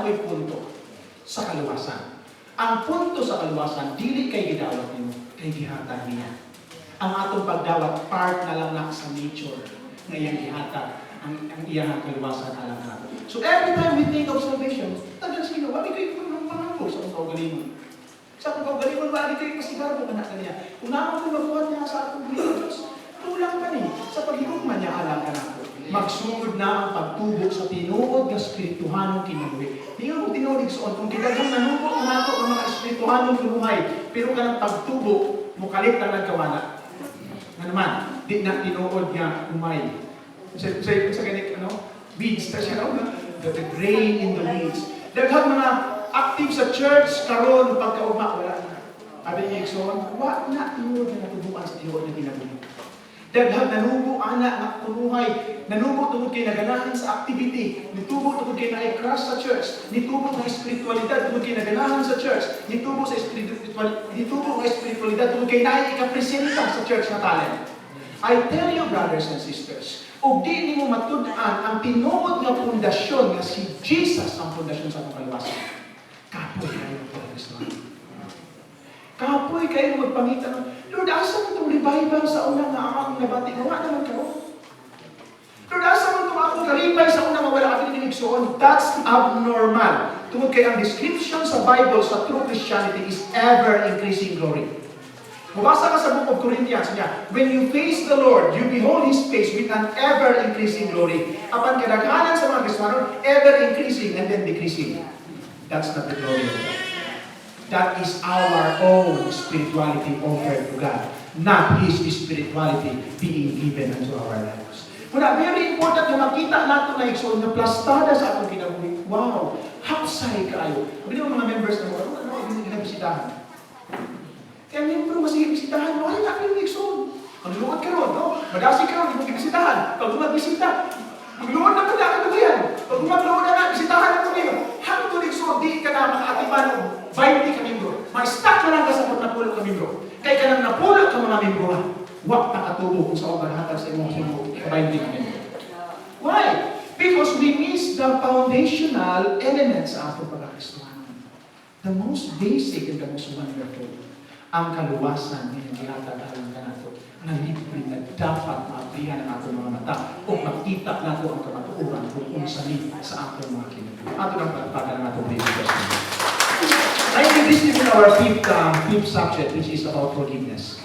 ato'y punto sa kaluwasan. Ang punto sa kaluwasan, dili kay gidawat nimo, kay gihatag niya. Ang atong pagdawat, part na lang na sa nature na iyang gihatag, ang iyang kaluwasan alam natin. So every time we think of salvation, tagal sino, wali kayo manangko sa akong kaugalingon. Sa akong kaugalingon, wali kayo masigarbo ka na kanya. Kung naman ko mabuhat niya sa akong Diyos, tulang ka ni, sa paghigugman niya alam ka na ako. Magsugod na ang pagtubo sa tinuod ng espirituhanong kinabuhi. Hindi mo tinuod igsoon. Kung kitagang nanubok ang ato ng mga espirituhanong kinuhay, pero ka ng pagtubo, mukalit lang nagkawana. Na naman, di na tinuod niya umay. Sa ganit, weeds, kasi the grain in the weeds. Daghang mga active sa church, karon pagkaugma, wala na. Sabi niya igsoon, wala na tinuod na natubukan sa tinuod na kinabuhi. Daghang nanubo anak na kunuhay, nanubo tungod kay naganahan sa activity, nitubo tungod kay naikras sa church, nitubo ng espiritualidad tungod kay naganahan sa church, nitubo ng espiritualidad tungod kay naikapresenta sa church na talent. I tell you, brothers and sisters, ug di nimo matud-an ang tinuod nga pundasyon nga si Jesus ang pundasyon sa atong kaluwasan. Kapoy kayo ang Islam. Kapoy kayo magpangitan. Lord, asa mo itong revival sa unang nga akong nabati? Nga naman ka. Lord, asa mo itong akong kalipay sa unang mawala ka pinigsoon? That's abnormal. Tungkol kay ang description sa Bible sa true Christianity is ever-increasing glory. Mabasa ka sa Book of Corinthians niya, when you face the Lord, you behold His face with an ever-increasing glory. Apan kadaghanan sa mga Kristiyano, ever-increasing and then decreasing. That's not the glory of God. That is our own spirituality offered to God, not His spirituality being given unto our lives. Muna, very important na makita natin na igsoon na plastada sa atong kinabuhi. Wow! Hapsay kayo. Sabi niyo mga members na mo, ano ginabisitahan? Kaya membro, masige bisitahan, wala na kayo igsoon. Ang luwag ka ron, no? Madasi ka ron, hindi mo bisitahan. Pag magbisita, magluwag na pala ka yan. Pag magluwag na bisitahan na ito. Hangtod igsoon, di ka na makaatipan mo. 20 ka membro. Mag-start na lang ka sa napulo ka membro. Kaya ka nang napulo ka mga membro ha. Huwag nakatubo kung sa obarhatag sa imong 20 ka membro. Why? Because we miss the foundational elements sa atong pagkakristuhan. The most basic and the most wonderful. Ang kaluwasan ng ginatagalan ka nato. Na libre na dapat maabrihan ang atong mga mata o makita nato ang kamatuuran kung unsani sa atong mga kinabuhi. Ato ang pagpapala nato ng Jesus. I think this is our fifth subject, which is about forgiveness.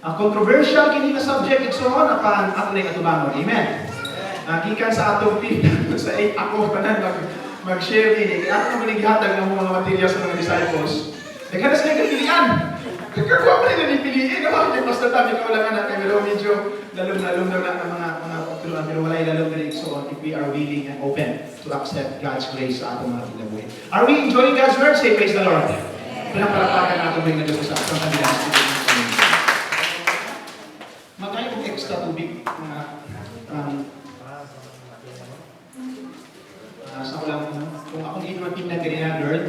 Ang controversial kini nga subject igsoon apan ato ning atubangon. Amen. Gikan sa atong fifth sa 8 ako tanan mag-share ini. Ako man gihatag ng mga materials sa mga disciples. Daghan na sila pilihan. Kagwa pa rin piliin. Di basta tabi ka wala na kay pero medyo lalong daw na mga pagtuluan pero walay lalong na igsoon if we are willing and open to accept God's grace sa atong mga kinabuhi. Are we enjoying God's word? Say praise the Lord. Pinapalapakan natin mo yung nagdito sa atong kanilang studio. Magkaya kong extra tubig na sa ulang kung ako hindi naman team na ganyan girl,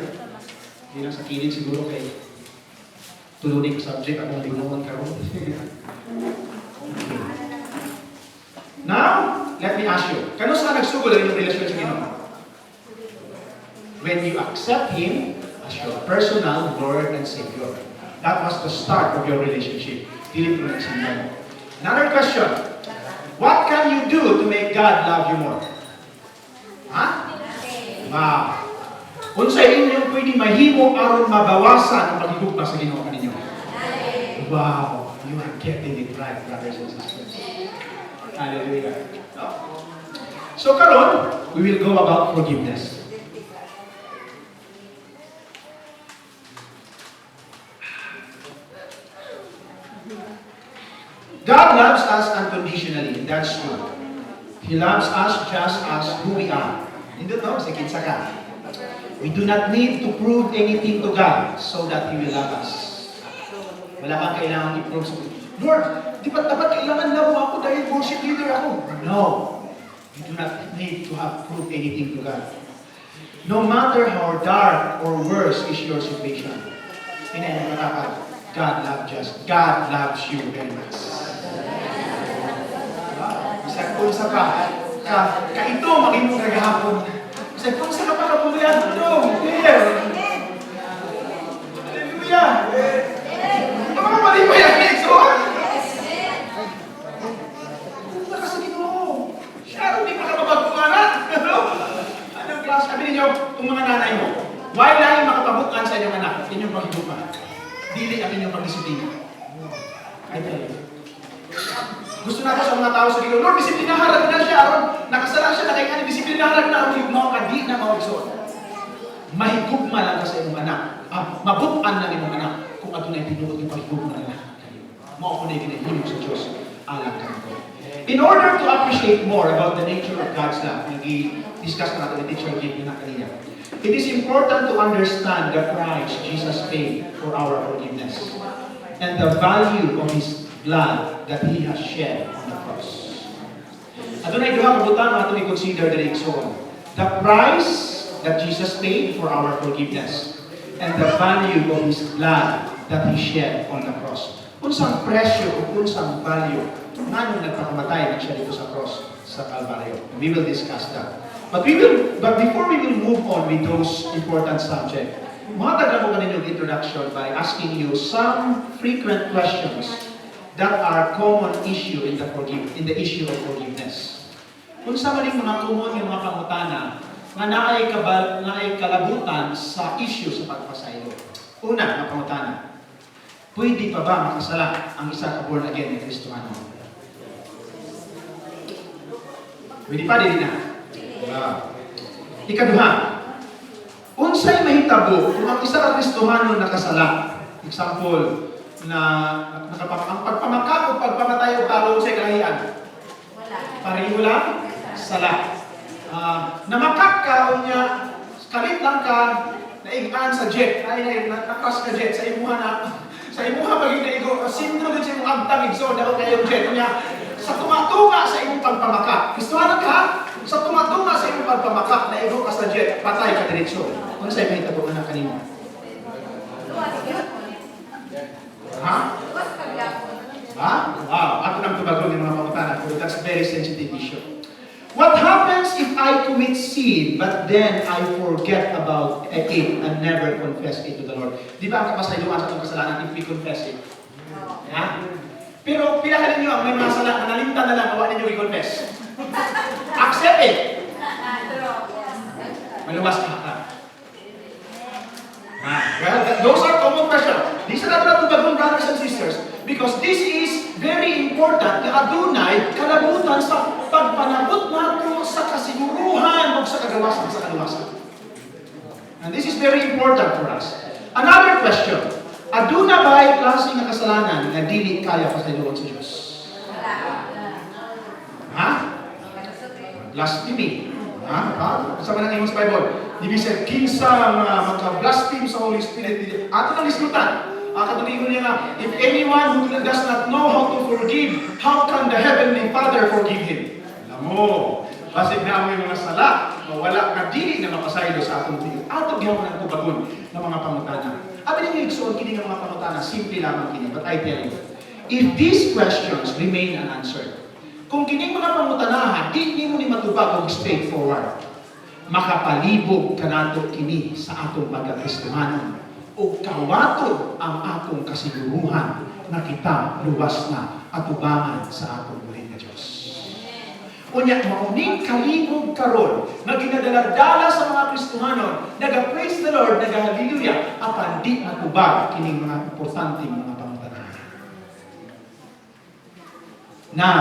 hindi lang sa kilid siguro kay tulunin ko subject at mga tignawan ka ron. Now, let me ask you, kano sa nagsugod ang inyong relasyon sa Ginoo? When you accept Him as your personal Lord and Savior. That was the start of your relationship. Dili ko nagsimula. Another question. What can you do to make God love you more? Ha? Wow. Unsa inyong pwede mahimo aron mabawasan ang paghigugma sa Ginoo kaninyo? Wow, you are getting it right, brothers and sisters. Hallelujah. So karon, we will go about forgiveness. God loves us unconditionally, that's true. He loves us just as who we are. Hindi no, sa kinsa ka. We do not need to prove anything to God so that He will love us. Wala kang kailangan i-prove sa Lord, di ba dapat kailangan love ako dahil worship leader ako? No. You do not need to have prove anything to God. No matter how dark or worse is your situation, God loves you very much. Bisag kung sa ka ito, maging mong nagahapon. Bisag kung sa ka pa kapulihan, no. kung mga nanay mo, why lahi makapabukan sa inyong anak, inyong paghibukan? Dili ang inyong pagdisiplina. I tell you. Gusto na ko sa mga tao sa Ginoo, Lord, disiplinahan na siya, aron nakasala siya na kay ani, disiplinahan na aron higmaw ka di na mawagson. Mahigugma lang ka sa imong anak. Mabutan lang imong anak kung adunay tinuod yung paghigugma na kayo. Mao ko na ginahimo sa Dios alang kanto. In order to appreciate more about the nature of God's love, nag-discuss na natin, teacher gave na kanina. It is important to understand the price Jesus paid for our forgiveness and the value of His blood that He has shed on the cross. Adunay duha ka butang atong i-consider diri igsoon. The price that Jesus paid for our forgiveness and the value of His blood that He shed on the cross. Unsang presyo o unsang value nganong nagpakamatay na siya dito sa cross sa Calvario. We will discuss that. But before we will move on with those important subjects, mahatag lang ko kaninyong introduction by asking you some frequent questions that are common issue in the issue of forgiveness. Kung sa maling mga common yung mga pangutana na naay kalabutan sa issue sa pagpasaylo. Una, mga pangutana. Pwede pa ba makasala ang isa ka born again na Kristiyano? Pwede pa din na. Ikaduha, unsay mahitabo kung ang isa ka Kristiyano nakasala? Example, ang pagpamakak o pagpamatay o talo sa kalahian? Pareho lang? Sala. Namakak ka o niya, kalit lang ka, naigaan sa jet, nakas ka jet, sa imuha paging naigo, sindro din sa imong agtang igso, daw kayong jet, niya, sa tumatunga sa imong pagpamakak. Kristohanan ka, sa tumatunga sa imong pagpamakak, naigo ka sa jet, patay ka diretsyo. Ano sa'yo may tabo na kanino? Ha? Ha? Wow, ako nang tubagon ng mga pangutana, pero that's very sensitive issue. What happens if I commit sin, but then I forget about it and never confess it to the Lord? Di ba ang kapasayloan sa itong kasalanan if we confess it? Ha? Pero pinahalin nyo ang may mga sala na nalimtan na lang, gawa ninyo i-confess. Accept it! Maluwas ka. Well, those are common questions. These are not tubagon, brothers and sisters, because this is very important na adunay kalabutan sa pagpanabot nato sa kasiguruhan o sa kagawasan sa kaluwasan. And this is very important for us. Another question, aduna ba ay klase nga kasalanan nga dili kaya pasayloon sa Dios? Ha? Blasphemy. Sa manang imong Bible, dibisan kinsa magka-blaspheme sa Holy Spirit. Ato nang isgutan. Katulingon niya nga, if anyone who does not know how to forgive, how can the Heavenly Father forgive him? Alam mo, basig na mo yung mga sala, wala ka dili na mapasaylo sa atong tingin. Atong gihapon ang tubagon ng mga pangutana. Abi ninyo igsoon kini nga mga pangutana, simple lamang kini. But I tell you, if these questions remain unanswered, kung kining mga pangutanahan, di mo ni matubag og straightforward, makapalibog ka nato kini sa atong pagkakristohanon o kawato ang atong kasiguruhan na kita luwas na atubangan sa atong buhay na Diyos. Unya, mauning kalibog karon na ginadaladala sa mga Kristohanon, naga-praise the Lord, naga-hallelujah, apan di matubag kining mga importanteng mga pangutanahan. Now,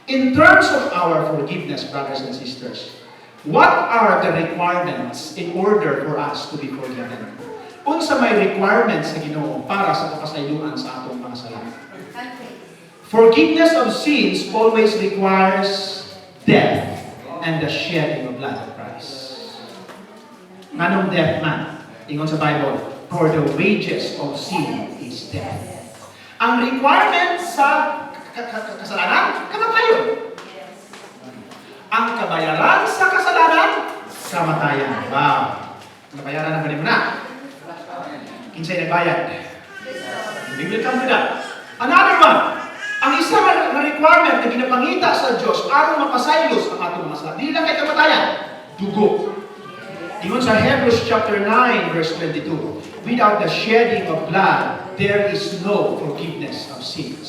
in terms of our forgiveness, brothers and sisters, what are the requirements in order for us to be forgiven? Unsa may requirements sa Ginoo para sa kapasayloan sa atong mga sala? Forgiveness of sins always requires death and the shedding of blood of Christ. Anong death man? Ingon sa Bible, for the wages of sin is death. Ang requirement sa kasalanan, kamatayon. Ang kabayaran sa kasalanan, kamatayan. Wow. Nabayaran na ba mo na? Kinsay nagbayad? We will come to that. Another one. Ang isa na requirement na ginapangita sa Diyos aron mapasaylos ang atong mga sala. Dili lang kay kamatayan. Dugo. Ingon sa Hebrews chapter 9 verse 22. Without the shedding of blood, there is no forgiveness of sins.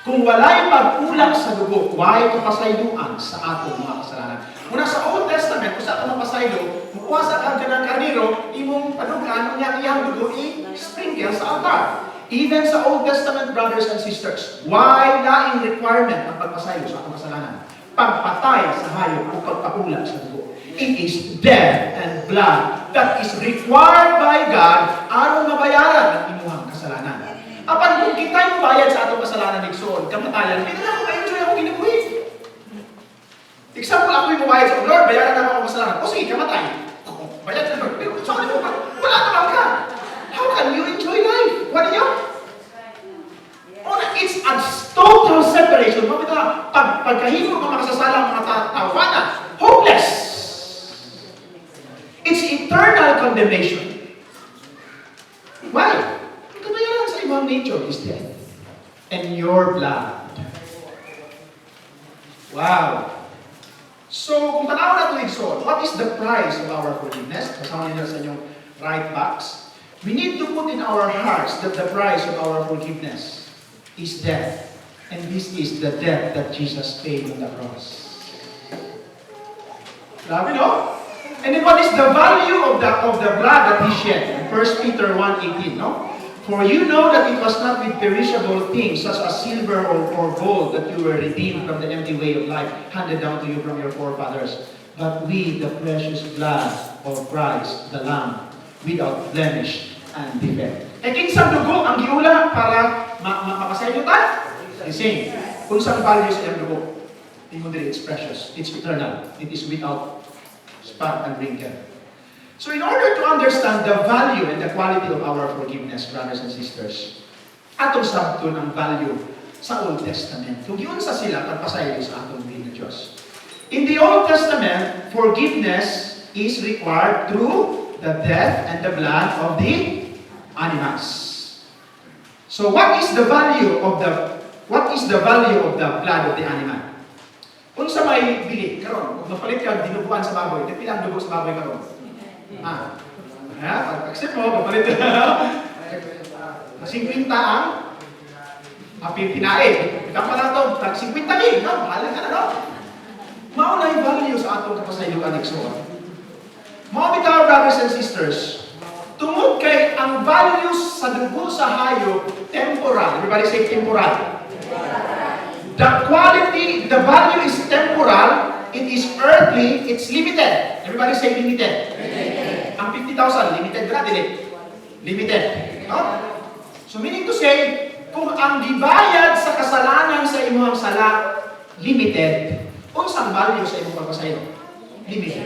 Kung walay pag-ulak sa dugo, why kapasayloan sa atong mga kasalanan. Muna sa Old Testament, kung sa atong mapasaylo, mukuwasa ka ng karniro, imong panugan, unya iyang dugo, i-sprinkle sa altar. Even sa Old Testament, brothers and sisters, why laing requirement ang pagpasaylo sa atong kasalanan? Pagpatay sa hayop o pagpaulak sa dugo. It is death and blood that is required by God aron mabayaran ang imuhang kasalanan. Apan kung kita'y bayad sa atong kasalanan igsoon, kamatayan, hindi na ako ma-enjoy ako ginabuhi. Example, ako'y mabayad sa Lord, bayaran na ako kasalanan. O sige, kamatay. Bayad sa Lord. Pero sorry mo, wala naman ka. How can you enjoy life? What do you? It's a total separation. Pagkahimo ka makasasala ang mga tawana, hopeless. It's eternal condemnation. Why? Human nature is death. And your blood. Wow. So, kung tanaw na ito igsoon, what is the price of our forgiveness? Kasama niyo sa inyong right box. We need to put in our hearts that the price of our forgiveness is death. And this is the death that Jesus paid on the cross. Grabe, no? And then what is the value of the blood that He shed? 1 Peter 1:18, no? For you know that it was not with perishable things, such as silver or gold, that you were redeemed from the empty way of life handed down to you from your forefathers, but with the precious blood of Christ, the Lamb, without blemish and defect. E kinsang dugo ang giula para mapasayutan? The same. Kung saan value sa iyang dugo? It's precious. It's eternal. It is without spot and wrinkle. So in order to understand the value and the quality of our forgiveness, brothers and sisters, atong sabton ang value sa Old Testament. Kung yun sa sila, pagpasaylo sa atong na Diyos. In the Old Testament, forgiveness is required through the death and the blood of the animals. So what is the value of the blood of the animal? Kung sa may bili, karon, kung mapalit ka dinuguan sa baboy, pila ang dugo sa baboy karon? Pag-accept mo, papalit na. 50 ang pinae. Ikaw pa lang ito, 50 mil, no? Mahal ka na, no? Mauna yung value sa atong kapasayloan igsoon. Mga bitaw, brothers and sisters, tungod kay ang values sa dugo sa hayop, temporal. Everybody say temporal. The quality, the value is temporal, it is earthly, it's limited. Everybody say limited. Ang 50,000, limited na, limited. No? So meaning to say, kung ang gibayad sa kasalanan sa imong sala, limited, kung saan value sa imong pagpasaylo? Limited.